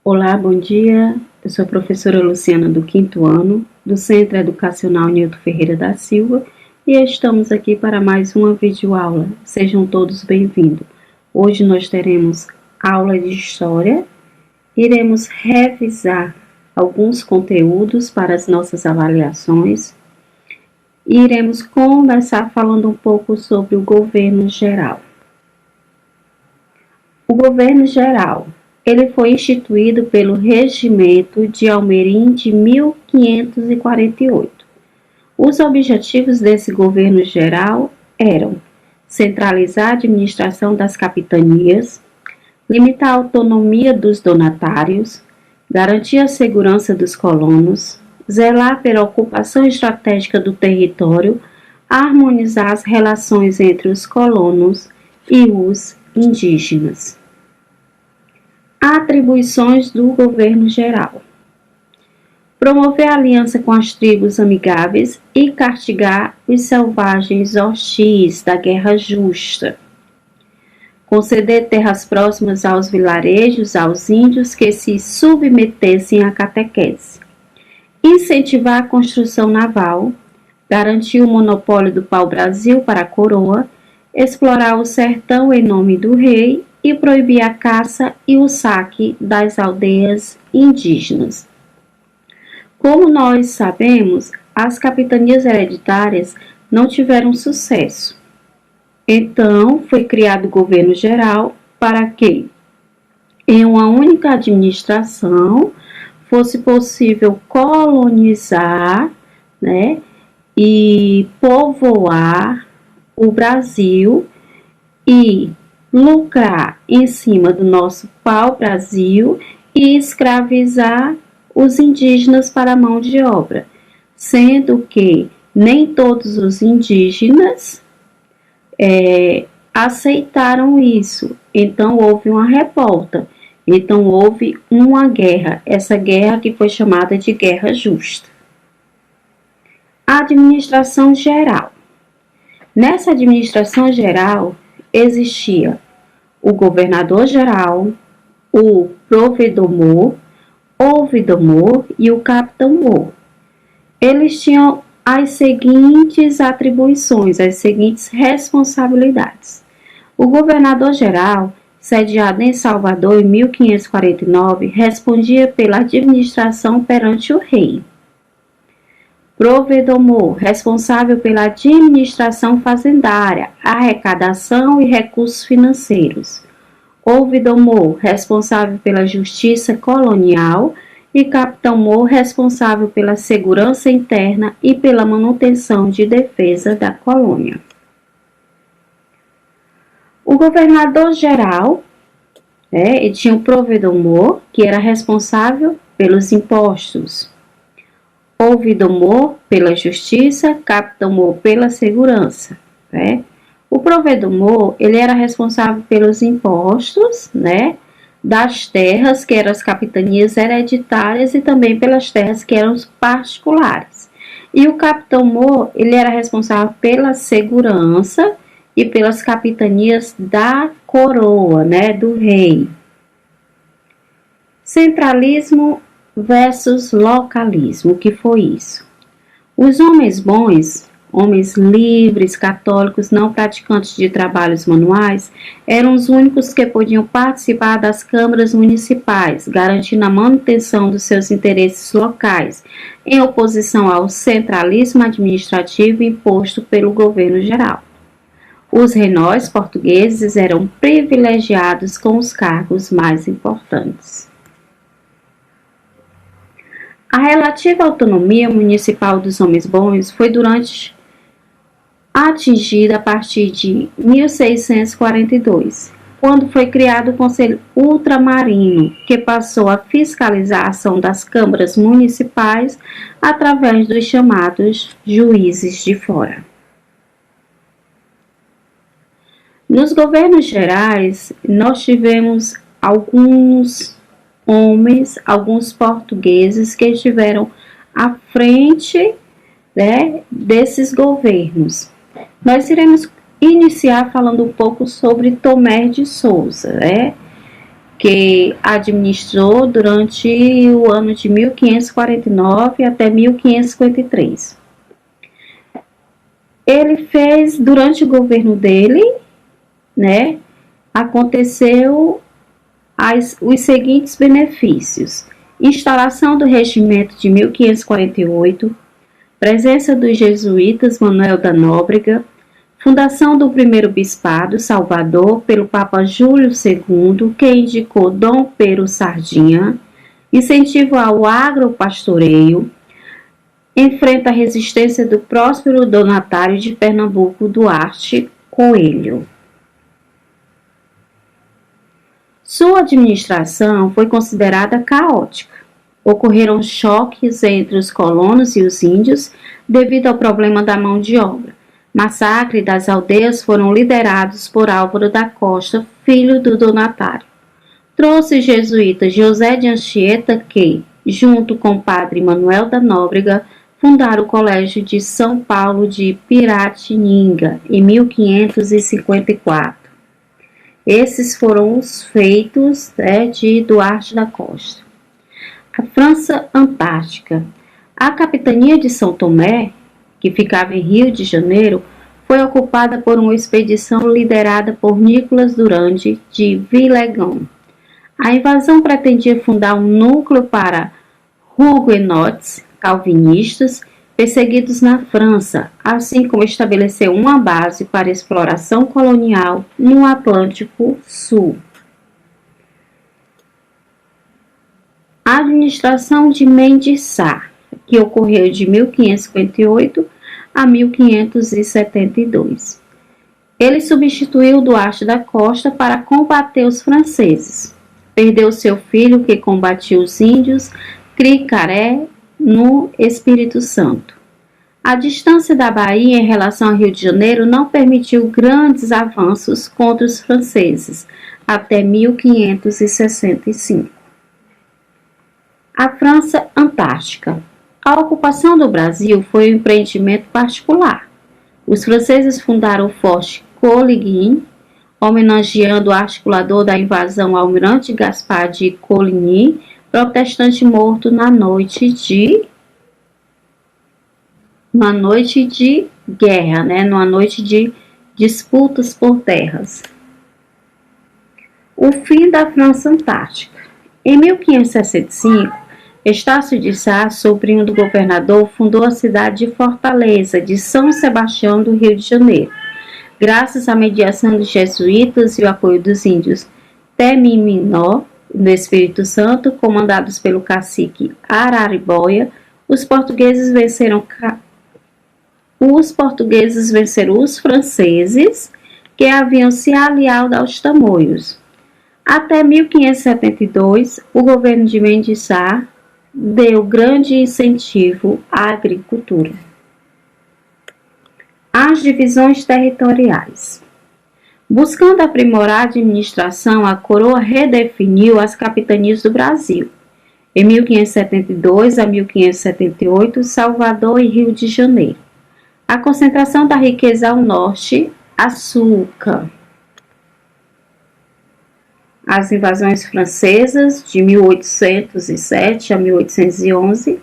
Olá, bom dia. Eu sou a professora Luciana do 5º ano, do Centro Educacional Nilton Ferreira da Silva, e estamos aqui para mais uma videoaula. Sejam todos bem-vindos. Hoje nós teremos aula de História, iremos revisar alguns conteúdos para as nossas avaliações e iremos conversar falando um pouco sobre o governo geral. O governo geral, ele foi instituído pelo Regimento de Almerim de 1548. Os objetivos desse governo geral eram centralizar a administração das capitanias, limitar a autonomia dos donatários, garantir a segurança dos colonos, zelar pela ocupação estratégica do território, harmonizar as relações entre os colonos e os indígenas. Atribuições do governo geral: promover a aliança com as tribos amigáveis e castigar os selvagens hostis da guerra justa. Conceder terras próximas aos vilarejos, aos índios que se submetessem à catequese. Incentivar a construção naval, garantir o monopólio do pau-brasil para a coroa, explorar o sertão em nome do rei e proibir a caça e o saque das aldeias indígenas. Como nós sabemos, as capitanias hereditárias não tiveram sucesso. Então, foi criado o governo geral para que, em uma única administração, fosse possível colonizar, e povoar o Brasil e lucrar em cima do nosso pau-brasil e escravizar os indígenas para a mão de obra, sendo que nem todos os indígenas aceitaram isso. Então houve uma revolta, então houve uma guerra, essa guerra que foi chamada de Guerra Justa. Administração geral. Nessa administração geral existia o governador geral, o provedor-mor, ouvidor-mor e o capitão-mor. Eles tinham as seguintes atribuições, as seguintes responsabilidades. O governador geral, sediado em Salvador em 1549, respondia pela administração perante o rei. Provedor-mor, responsável pela administração fazendária, arrecadação e recursos financeiros. Ouvidor-mor, responsável pela justiça colonial, e capitão-mor, responsável pela segurança interna e pela manutenção de defesa da colônia. O governador-geral, tinha o provedor-mor, que era responsável pelos impostos. Ouvidor-mor pela justiça, capitão-mor pela segurança. O provedor-mor, ele era responsável pelos impostos, das terras, que eram as capitanias hereditárias, e também pelas terras que eram particulares. E o capitão-mor, ele era responsável pela segurança e pelas capitanias da coroa, do rei. Centralismo versus localismo. O que foi isso? Os homens bons, homens livres, católicos, não praticantes de trabalhos manuais, eram os únicos que podiam participar das câmaras municipais, garantindo a manutenção dos seus interesses locais, em oposição ao centralismo administrativo imposto pelo governo geral. Os renóis portugueses eram privilegiados com os cargos mais importantes. A relativa autonomia municipal dos homens bons foi atingida a partir de 1642, quando foi criado o Conselho Ultramarino, que passou a fiscalizar a ação das câmaras municipais através dos chamados juízes de fora. Nos governos gerais, nós tivemos alguns homens, alguns portugueses que estiveram à frente desses governos. Nós iremos iniciar falando um pouco sobre Tomé de Souza, que administrou durante o ano de 1549 até 1553. Ele fez, durante o governo dele, né, aconteceu os seguintes benefícios: instalação do regimento de 1548, presença dos jesuítas Manuel da Nóbrega, fundação do primeiro bispado, Salvador, pelo Papa Júlio II, que indicou Dom Pedro Sardinha, incentivo ao agropastoreio, enfrenta a resistência do próspero donatário de Pernambuco, Duarte Coelho. Sua administração foi considerada caótica. Ocorreram choques entre os colonos e os índios devido ao problema da mão de obra. Massacre das aldeias foram liderados por Álvaro da Costa, filho do donatário. Trouxe o jesuíta José de Anchieta que, junto com o padre Manuel da Nóbrega, fundaram o Colégio de São Paulo de Piratininga, em 1554. Esses foram os feitos de Duarte da Costa. A França Antártica. A capitania de São Tomé, que ficava em Rio de Janeiro, foi ocupada por uma expedição liderada por Nicolas Durand de Villegagnon. A invasão pretendia fundar um núcleo para huguenotes calvinistas perseguidos na França, assim como estabelecer uma base para exploração colonial no Atlântico Sul. A administração de Mendes Sá, que ocorreu de 1558 a 1572. Ele substituiu Duarte da Costa para combater os franceses. Perdeu seu filho, que combatia os índios, Cricaré, no Espírito Santo. A distância da Bahia em relação ao Rio de Janeiro não permitiu grandes avanços contra os franceses até 1565. A França Antártica. A ocupação do Brasil foi um empreendimento particular. Os franceses fundaram o Forte Coligny, homenageando o articulador da invasão, Almirante Gaspar de Coligny, protestante morto na noite de guerra, numa noite de disputas por terras. O fim da França Antártica. Em 1565, Estácio de Sá, sobrinho do governador, fundou a cidade de Fortaleza, de São Sebastião do Rio de Janeiro. Graças à mediação dos jesuítas e o apoio dos índios Temiminó, no Espírito Santo, comandados pelo cacique Araribóia, os portugueses venceram os franceses, que haviam se aliado aos tamoios. Até 1572, o governo de Mendes Sá deu grande incentivo à agricultura. As divisões territoriais. Buscando aprimorar a administração, a coroa redefiniu as capitanias do Brasil. Em 1572 a 1578, Salvador e Rio de Janeiro. A concentração da riqueza ao norte, açúcar. As invasões francesas de 1807 a 1811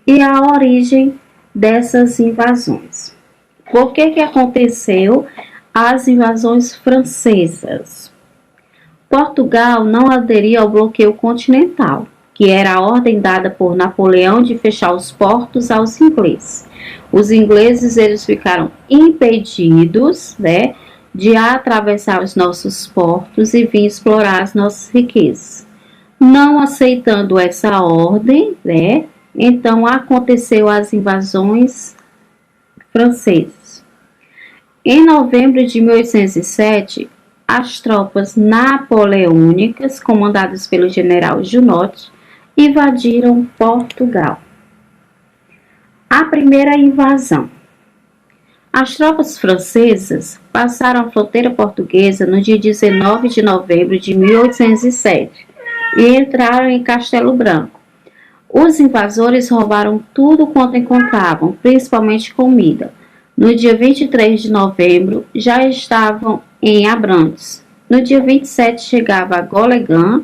e a origem dessas invasões. Por que aconteceu as invasões francesas? Portugal não aderia ao bloqueio continental, que era a ordem dada por Napoleão de fechar os portos aos ingleses. Os ingleses eles ficaram impedidos, de atravessar os nossos portos e vir explorar as nossas riquezas. Não aceitando essa ordem, então aconteceu as invasões francesas. Em novembro de 1807, as tropas napoleônicas, comandadas pelo general Junot, invadiram Portugal. A primeira invasão. As tropas francesas passaram a fronteira portuguesa no dia 19 de novembro de 1807 e entraram em Castelo Branco. Os invasores roubaram tudo quanto encontravam, principalmente comida. No dia 23 de novembro, já estavam em Abrantes. No dia 27 chegava a Golegã,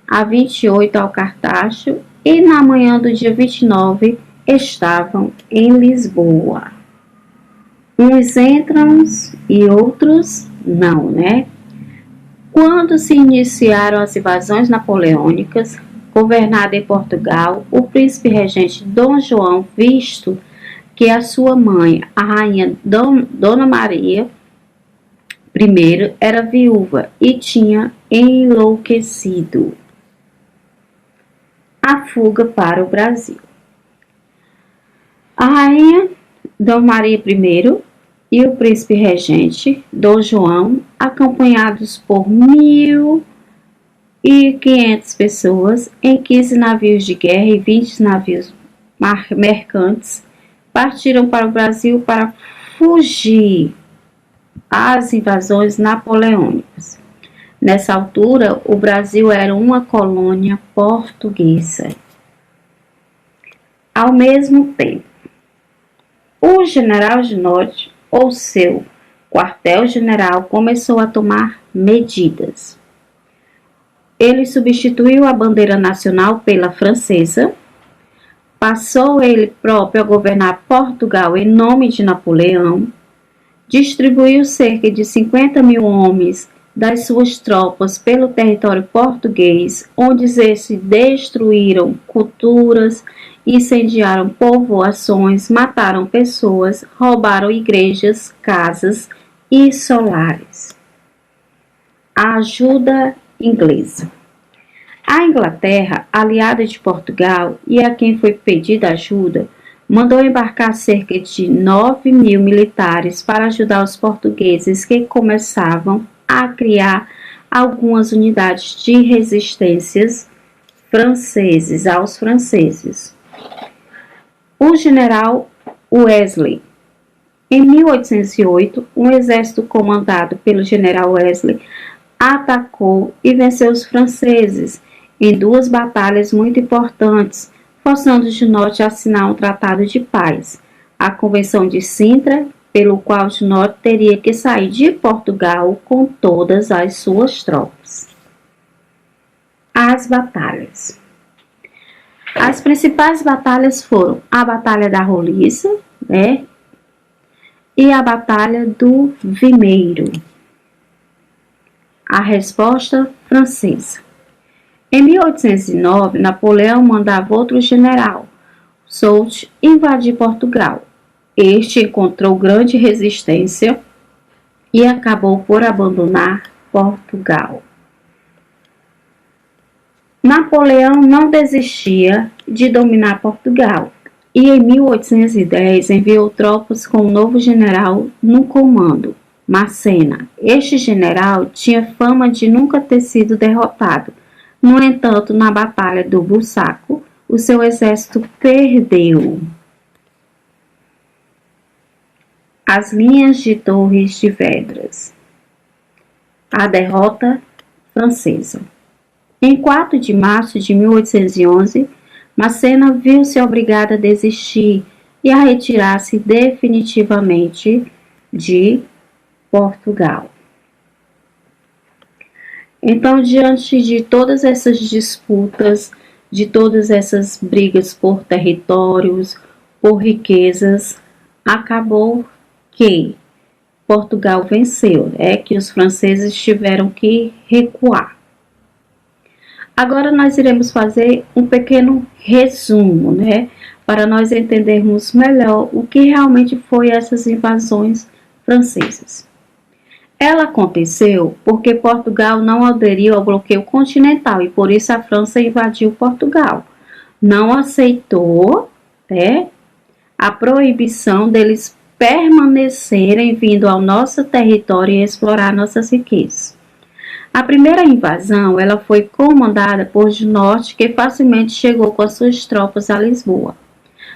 a 28 ao Cartacho e na manhã do dia 29 estavam em Lisboa. Uns entram e outros não, né? Quando se iniciaram as invasões napoleônicas, governada em Portugal, o príncipe regente Dom João, visto que a sua mãe, a rainha Dona Maria I, era viúva e tinha enlouquecido, a fuga para o Brasil. A rainha Dona Maria I e o príncipe regente Dom João, acompanhados por 1.500 pessoas em 15 navios de guerra e 20 navios mercantes, partiram para o Brasil para fugir às invasões napoleônicas. Nessa altura, o Brasil era uma colônia portuguesa. Ao mesmo tempo, o general Junot, ou seu quartel-general, começou a tomar medidas. Ele substituiu a bandeira nacional pela francesa, passou ele próprio a governar Portugal em nome de Napoleão, distribuiu cerca de 50.000 homens das suas tropas pelo território português, onde esses destruíram culturas, incendiaram povoações, mataram pessoas, roubaram igrejas, casas e solares. A ajuda inglesa. A Inglaterra, aliada de Portugal e a quem foi pedida ajuda, mandou embarcar cerca de 9.000 militares para ajudar os portugueses que começavam a criar algumas unidades de resistências aos franceses. O general Wellesley. Em 1808, um exército comandado pelo general Wellesley atacou e venceu os franceses em 2 batalhas muito importantes, forçando Junot a assinar um tratado de paz, a Convenção de Sintra, pelo qual Junot teria que sair de Portugal com todas as suas tropas. As batalhas. As principais batalhas foram a Batalha da Roliça, e a Batalha do Vimeiro. A resposta francesa. Em 1809, Napoleão mandava outro general, Soult, invadir Portugal. Este encontrou grande resistência e acabou por abandonar Portugal. Napoleão não desistia de dominar Portugal e em 1810 enviou tropas com um novo general no comando, Massena. Este general tinha fama de nunca ter sido derrotado. No entanto, na Batalha do Bussaco, o seu exército perdeu. As linhas de Torres de Vedras. A derrota francesa. Em 4 de março de 1811, Massena viu-se obrigada a desistir e a retirar-se definitivamente de Portugal. Então, diante de todas essas disputas, de todas essas brigas por territórios, por riquezas, acabou que Portugal venceu, que os franceses tiveram que recuar. Agora nós iremos fazer um pequeno resumo, para nós entendermos melhor o que realmente foi essas invasões francesas. Ela aconteceu porque Portugal não aderiu ao bloqueio continental e por isso a França invadiu Portugal. Não aceitou, a proibição deles permanecerem vindo ao nosso território e explorar nossas riquezas. A primeira invasão ela foi comandada por Junot, que facilmente chegou com as suas tropas a Lisboa.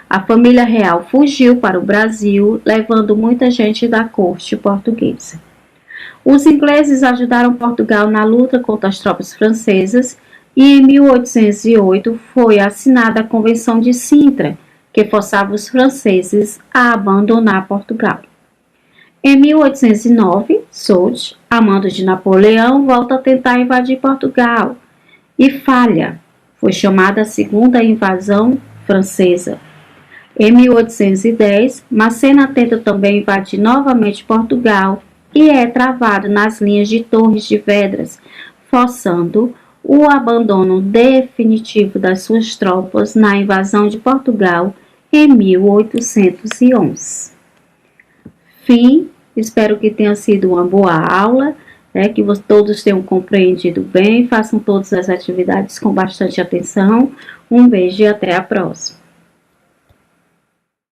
A família real fugiu para o Brasil, levando muita gente da corte portuguesa. Os ingleses ajudaram Portugal na luta contra as tropas francesas e em 1808 foi assinada a Convenção de Sintra, que forçava os franceses a abandonar Portugal. Em 1809, Soult, amando de Napoleão, volta a tentar invadir Portugal e falha. Foi chamada a Segunda Invasão Francesa. Em 1810, Macena tenta também invadir novamente Portugal e é travado nas linhas de Torres de Vedras, forçando o abandono definitivo das suas tropas na invasão de Portugal em 1811. Fim, espero que tenha sido uma boa aula, que todos tenham compreendido bem, façam todas as atividades com bastante atenção. Um beijo e até a próxima.